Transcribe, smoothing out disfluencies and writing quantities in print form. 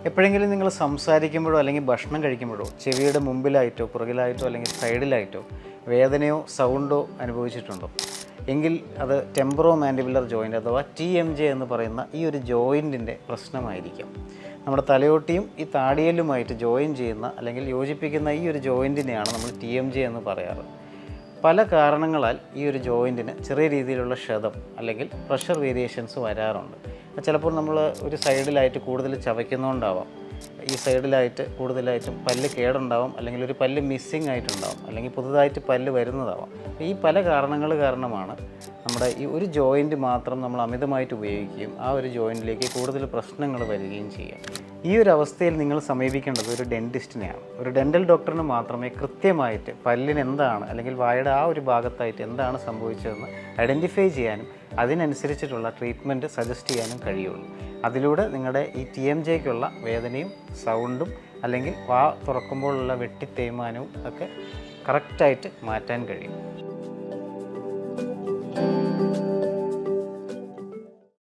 എപ്പോഴെങ്കിലും നിങ്ങൾ സംസാരിക്കുമ്പോഴോ അല്ലെങ്കിൽ ഭക്ഷണം കഴിക്കുമ്പോഴോ ചെവിയുടെ മുമ്പിലായിട്ടോ പുറകിലായിട്ടോ അല്ലെങ്കിൽ സൈഡിലായിട്ടോ വേദനയോ സൗണ്ടോ അനുഭവിച്ചിട്ടുണ്ടോ? എങ്കിൽ അത് ടെമ്പറോ മാൻഡിബുലർ ജോയിൻ്റ് അഥവാ TMJ എന്ന് പറയുന്ന ഈ ഒരു ജോയിൻറ്റിൻ്റെ പ്രശ്നമായിരിക്കും. നമ്മുടെ തലയോട്ടിയും ഈ താടിയലുമായിട്ട് ജോയിൻ ചെയ്യുന്ന അല്ലെങ്കിൽ യോജിപ്പിക്കുന്ന ഈ ഒരു ജോയിൻറ്റിനെയാണ് നമ്മൾ TMJ എന്ന് പറയാറ്. പല കാരണങ്ങളാൽ ഈ ഒരു ജോയിൻറ്റിന് ചെറിയ രീതിയിലുള്ള ക്ഷതം അല്ലെങ്കിൽ പ്രഷർ വേരിയേഷൻസ് വരാറുണ്ട്. ചിലപ്പോൾ നമ്മൾ ഒരു സൈഡിലായിട്ട് കൂടുതൽ ചവയ്ക്കുന്നതുകൊണ്ടാവാം, ഈ സൈഡിലായിട്ട് കൂടുതലായിട്ടും പല്ല് കേടുണ്ടാവാം, അല്ലെങ്കിൽ ഒരു പല്ല് മിസ്സിങ് ആയിട്ടുണ്ടാവും, അല്ലെങ്കിൽ പുതുതായിട്ട് പല്ല് വരുന്നതാവാം. ഈ പല കാരണങ്ങൾ കാരണമാണ് നമ്മുടെ ഈ ഒരു ജോയിൻറ്റ് മാത്രം നമ്മൾ അമിതമായിട്ട് ഉപയോഗിക്കുകയും ആ ഒരു ജോയിൻറ്റിലേക്ക് കൂടുതൽ പ്രശ്നങ്ങൾ വരികയും ചെയ്യാം. ഈ ഒരു അവസ്ഥയിൽ നിങ്ങൾ സമീപിക്കേണ്ടത് ഒരു ഡെൻറ്റിസ്റ്റിനെയാണ്. ഒരു ഡെൻ്റൽ ഡോക്ടറിന് മാത്രമേ കൃത്യമായിട്ട് പല്ലിന് എന്താണ് അല്ലെങ്കിൽ വായുടെ ആ ഒരു ഭാഗത്തായിട്ട് എന്താണ് സംഭവിച്ചതെന്ന് ഐഡൻറ്റിഫൈ ചെയ്യാനും അതിനനുസരിച്ചിട്ടുള്ള ട്രീറ്റ്മെൻറ്റ് സജസ്റ്റ് ചെയ്യാനും കഴിയുള്ളൂ. അതിലൂടെ നിങ്ങളുടെ ഈ TMJക്കുള്ള വേദനയും സൗണ്ടും അല്ലെങ്കിൽ വാ തുറക്കുമ്പോഴുള്ള വെട്ടിത്തേയ്മാനവും ഒക്കെ കറക്റ്റായിട്ട് മാറ്റാൻ കഴിയും.